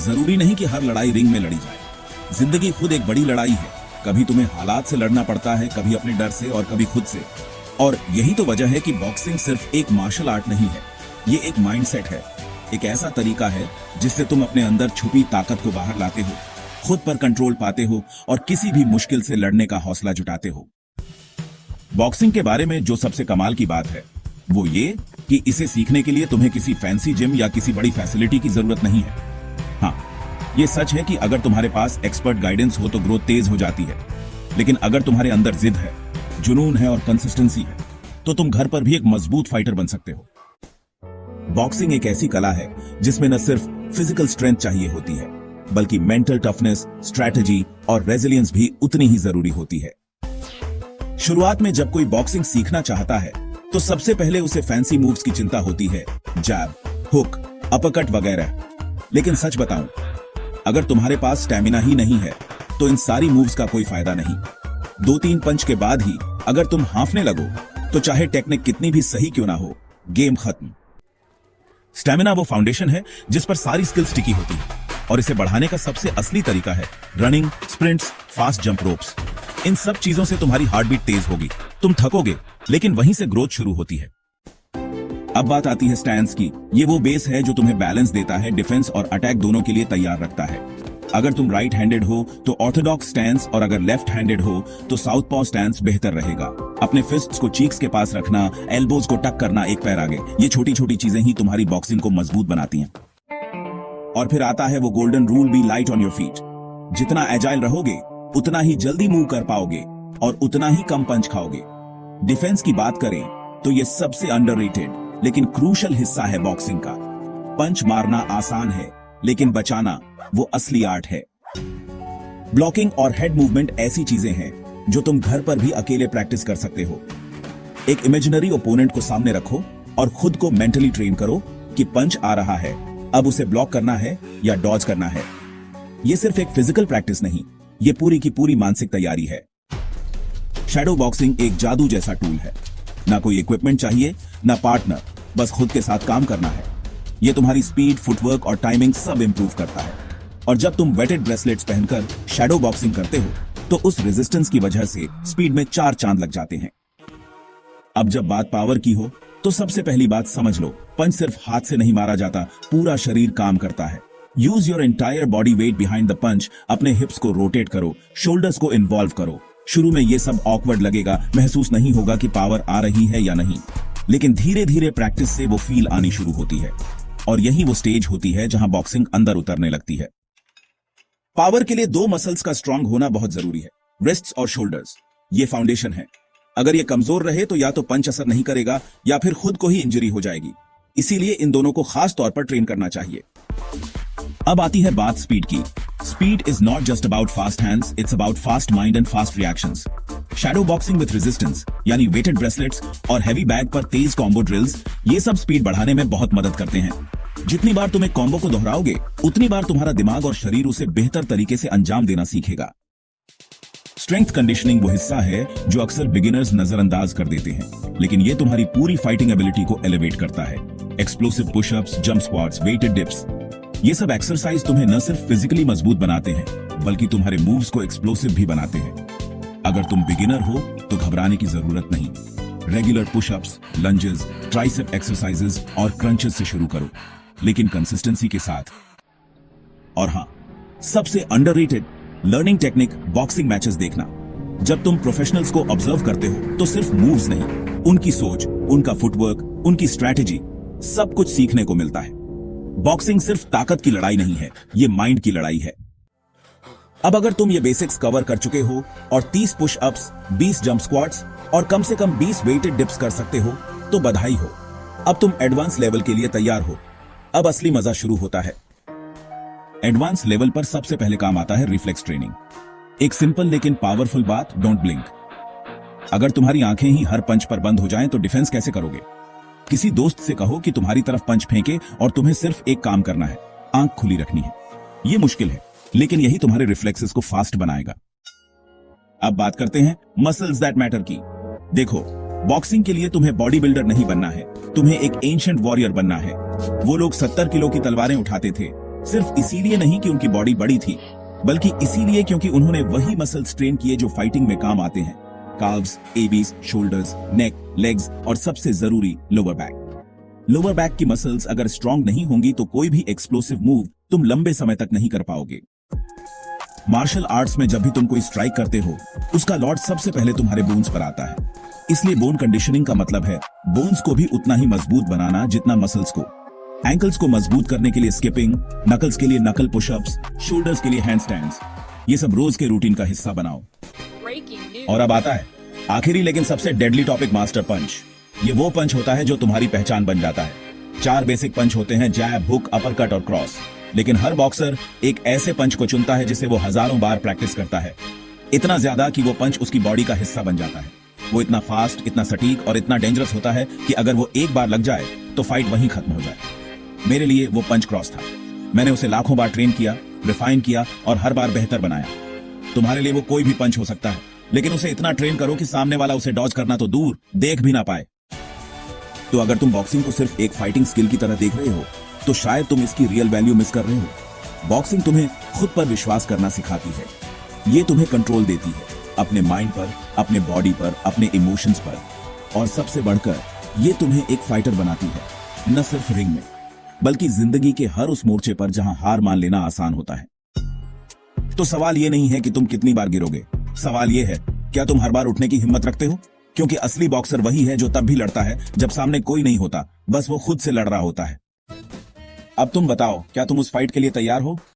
जरूरी नहीं कि हर लड़ाई रिंग में लड़ी जाए। जिंदगी खुद एक बड़ी लड़ाई है। कभी तुम्हें हालात से लड़ना पड़ता है, कभी अपने डर से और कभी खुद से। और यही तो वजह है कि बॉक्सिंग सिर्फ एक मार्शल आर्ट नहीं है, ये एक माइंडसेट है। एक ऐसा तरीका है जिससे तुम अपने अंदर छुपी ताकत को बाहर लाते हो, खुद पर कंट्रोल पाते हो और किसी भी मुश्किल से लड़ने का हौसला जुटाते हो। बॉक्सिंग के बारे में जो सबसे कमाल की बात है वो ये कि इसे सीखने के लिए तुम्हें किसी फैंसी जिम या किसी बड़ी फैसिलिटी की जरूरत नहीं है। हाँ, ये सच है कि अगर तुम्हारे पास एक्सपर्ट गाइडेंस हो तो ग्रोथ तेज हो जाती है, लेकिन अगर तुम्हारे अंदर जिद है, जुनून है और कंसिस्टेंसी है तो तुम घर पर भी एक मजबूत फाइटर बन सकते हो। बॉक्सिंग एक ऐसी कला है जिसमें न सिर्फ फिजिकल स्ट्रेंथ चाहिए होती है, बल्कि मेंटल टफनेस, स्ट्रैटेजी और रेजिलियंस भी उतनी ही जरूरी होती है। शुरुआत में जब कोई बॉक्सिंग सीखना चाहता है तो सबसे पहले उसे फैंसी मूव्स की चिंता होती है, जैब, हुक, अपरकट वगैरह। लेकिन सच बताऊं, अगर तुम्हारे पास स्टैमिना ही नहीं है तो इन सारी मूव्स का कोई फायदा नहीं। 2-3 पंच के बाद ही अगर तुम हांफने लगो तो चाहे टेक्निक कितनी भी सही क्यों ना हो, गेम खत्म। स्टैमिना वो फाउंडेशन है जिस पर सारी स्किल्स टिकी होती है, और इसे बढ़ाने का सबसे असली तरीका है running, sprints, fast jump ropes. इन सब चीजों से तुम्हारी हार्ट बीट तेज होगी, तुम थकोगे, लेकिन वहीं से ग्रोथ शुरू होती है। अब बात आती है स्टैंस की। ये वो बेस है जो तुम्हें बैलेंस देता है, डिफेंस और अटैक दोनों के लिए तैयार रखता है। अगर तुम राइट हैंडेड हो तो ऑर्थोडॉक्स स्टैंस, और अगर लेफ्ट हैंडेड हो तो साउथ पॉ स्टैंस बेहतर रहेगा। अपने फिस्ट्स को चीक्स के पास रखना, एल्बोज को टक करना एक पैर आगे, ये छोटी छोटी चीजें ही तुम्हारी बॉक्सिंग को मजबूत बनाती हैं। और फिर आता है वो golden rule, be light on your feet. जितना एजाइल रहोगे उतना ही जल्दी मूव कर पाओगे और उतना ही कम पंच खाओगे। डिफेंस की बात करें तो ये सबसे अंडररेटेड लेकिन क्रूशल हिस्सा है बॉक्सिंग का। पंच मारना आसान है, लेकिन बचाना वो असली आर्ट है। ब्लॉकिंग और हेड मूवमेंट ऐसी चीजें हैं जो तुम घर पर भी अकेले प्रैक्टिस कर सकते हो। एक इमेजिनरी ओपोनेंट को सामने रखो और खुद को मेंटली ट्रेन करो कि पंच आ रहा है, अब उसे ब्लॉक करना है या डॉज करना है। ये सिर्फ एक फिजिकल प्रैक्टिस नहीं, ये पूरी की पूरी मानसिक तैयारी है। शैडो बॉक्सिंग एक जादू जैसा टूल है। ना कोई इक्विपमेंट चाहिए, ना पार्टनर, बस खुद के साथ काम करना है। ये तुम्हारी स्पीड, फुटवर्क और टाइमिंग सब इंप्रूव करता है। और जब तुम वेटेड ब्रेसलेट्स पहनकर शैडो बॉक्सिंग करते हो तो उस रेजिस्टेंस की वजह से स्पीड में 4 चांद लग जाते हैं। अब जब बात पावर की हो तो सबसे पहली बात समझ लो, पंच सिर्फ हाथ से नहीं मारा जाता, पूरा शरीर काम करता है। Use your entire body weight behind the punch. अपने हिप्स को रोटेट करो, शोल्डर्स को इन्वॉल्व करो। शुरू में ये सब ऑकवर्ड लगेगा, महसूस नहीं होगा कि पावर आ रही है या नहीं, लेकिन धीरे धीरे प्रैक्टिस से वो फील आनी शुरू होती है। और यही वो स्टेज होती है जहां बॉक्सिंग अंदर उतरने लगती है। पावर के लिए 2 मसल्स का स्ट्रांग होना बहुत जरूरी है, रिस्ट्स और शोल्डर्स। ये फाउंडेशन है। अगर ये कमजोर रहे तो या तो पंच असर नहीं करेगा या फिर खुद को ही इंजरी हो जाएगी। इसीलिए इन दोनों को खास तौर पर ट्रेन करना चाहिए। अब आती है बात स्पीड की। Speed is not just about fast hands, it's about fast mind and fast reactions. Shadow boxing with resistance यानी वेटेड ब्रेसलेट्स और हैवी बैग पर तेज कॉम्बो ड्रिल्स, ये सब स्पीड बढ़ाने में बहुत मदद करते हैं। जितनी बार तुम एक कॉम्बो को दोहराओगे उतनी बार तुम्हारा दिमाग और शरीर उसे बेहतर तरीके से अंजाम देना सीखेगा। स्ट्रेंथ कंडीशनिंग वो हिस्सा है जो अक्सर बिगिनर्स नजरअंदाज कर देते हैं, लेकिन ये तुम्हारी पूरी फाइटिंग एबिलिटी को एलिवेट करता है। Explosive pushups, jump squats, weighted dips, ये सब एक्सरसाइज तुम्हें न सिर्फ फिजिकली मजबूत बनाते हैं बल्कि तुम्हारे मूव्स को एक्सप्लोसिव भी बनाते हैं। अगर तुम बिगिनर हो तो घबराने की जरूरत नहीं। Regular pushups, lunges, tricep exercises और क्रंचेस से शुरू करो, लेकिन कंसिस्टेंसी के साथ। और हां, सबसे underrated learning technique boxing matches देखना। जब तुम प्रोफेशनल्स को ऑब्जर्व करते हो तो सिर्फ मूव्स नहीं, उनकी सोच, उनका फुटवर्क, उनकी स्ट्रैटेजी, सब कुछ सीखने को मिलता है। बॉक्सिंग सिर्फ ताकत की लड़ाई नहीं है, ये माइंड की लड़ाई है। अब अगर तुम ये बेसिक्स कवर कर चुके हो और 30 पुशअप्स, 20 जंप स्क्वाट्स और कम से कम 20 वेटेड डिप्स कर सकते हो तो बधाई हो, अब तुम एडवांस लेवल के लिए तैयार हो। अब असली मजा शुरू होता है। एडवांस लेवल पर सबसे पहले काम आता है रिफ्लेक्स ट्रेनिंग। एक सिंपल लेकिन पावरफुल बात, डोंट ब्लिंक। अगर तुम्हारी आंखें ही हर पंच पर बंद हो जाएं तो डिफेंस कैसे करोगे? किसी दोस्त से कहो कि तुम्हारी तरफ पंच फेंके और तुम्हें सिर्फ एक काम करना है, आंख खुली रखनी है। यह मुश्किल है, लेकिन यही तुम्हारे रिफ्लेक्सेस को फास्ट बनाएगा। अब बात करते हैं मसल्स दैट मैटर की। देखो, बॉक्सिंग के लिए तुम्हें बॉडी बिल्डर नहीं बनना है, तुम्हें एक एंशिएंट वॉरियर बनना है। वो लोग 70 किलो की तलवारें उठाते थे, सिर्फ इसीलिए नहीं कि उनकी बॉडी बड़ी थी, बल्कि इसीलिए क्योंकि उन्होंने वही मसल्स ट्रेन किए जो फाइटिंग में काम आते हैं। काल्व्स, एबीज, शोल्डर्स, नेक, लेग्स और सबसे जरूरी लोअर बैक। लोअर बैक की मसल्स अगर स्ट्रांग नहीं होंगी तो कोई भी एक्सप्लोसिव मूव तुम लंबे समय तक नहीं कर पाओगे। मार्शल आर्ट्स में जब भी तुम कोई स्ट्राइक करते हो, उसका लॉर्ड सबसे पहले तुम्हारे बोन्स पर आता है। इसलिए बोन कंडीशनिंग का मतलब है बोन्स को भी उतना ही मजबूत बनाना जितना मसल्स को। एंकल्स को मजबूत करने के लिए स्किपिंग, नकल्स के लिए नकल पुशअप्स, शोल्डर्स के लिए हैंडस्टैंड्स, ये सब रोज के रूटीन का हिस्सा बनाओ। और अब आता है आखिरी लेकिन सबसे डेडली टॉपिक, मास्टर पंच। ये वो पंच होता है जो तुम्हारी पहचान बन जाता है। 4 बेसिक पंच होते हैं, जैब, हुक, अपरकट और क्रॉस। लेकिन हर बॉक्सर एक ऐसे पंच को चुनता है जिसे वो हजारों बार प्रैक्टिस करता है, इतना ज्यादा कि वो पंच उसकी बॉडी का हिस्सा बन जाता है। वो इतना फास्ट, इतना सटीक और इतना डेंजरस होता है कि अगर वो एक बार लग जाए तो फाइट वहीं खत्म हो जाए। मेरे लिए वो पंच क्रॉस था। मैंने उसे लाखों बार ट्रेन किया, रिफाइन किया और हर बार बेहतर बनाया। तुम्हारे लिए वो कोई भी पंच हो सकता है, लेकिन उसे इतना ट्रेन करो कि सामने वाला उसे डॉज करना तो दूर, देख भी ना पाए। तो अगर तुम बॉक्सिंग को सिर्फ एक फाइटिंग स्किल की तरह देख रहे हो, तो शायद तुम इसकी रियल वैल्यू मिस कर रहे हो। बॉक्सिंग तुम्हें खुद पर विश्वास करना सिखाती है। ये तुम्हें कंट्रोल देती है, अपने माइंड पर, अपने बॉडी पर, अपने इमोशंस पर, और सबसे बढ़कर ये तुम्हें एक फाइटर बनाती है, न सिर्फ रिंग में बल्कि जिंदगी के हर उस मोर्चे पर जहां हार मान लेना आसान होता है। तो सवाल ये नहीं है कि तुम कितनी बार गिरोगे, सवाल ये है क्या तुम हर बार उठने की हिम्मत रखते हो? क्योंकि असली बॉक्सर वही है जो तब भी लड़ता है जब सामने कोई नहीं होता, बस वो खुद से लड़ रहा होता है। अब तुम बताओ, क्या तुम उस फाइट के लिए तैयार हो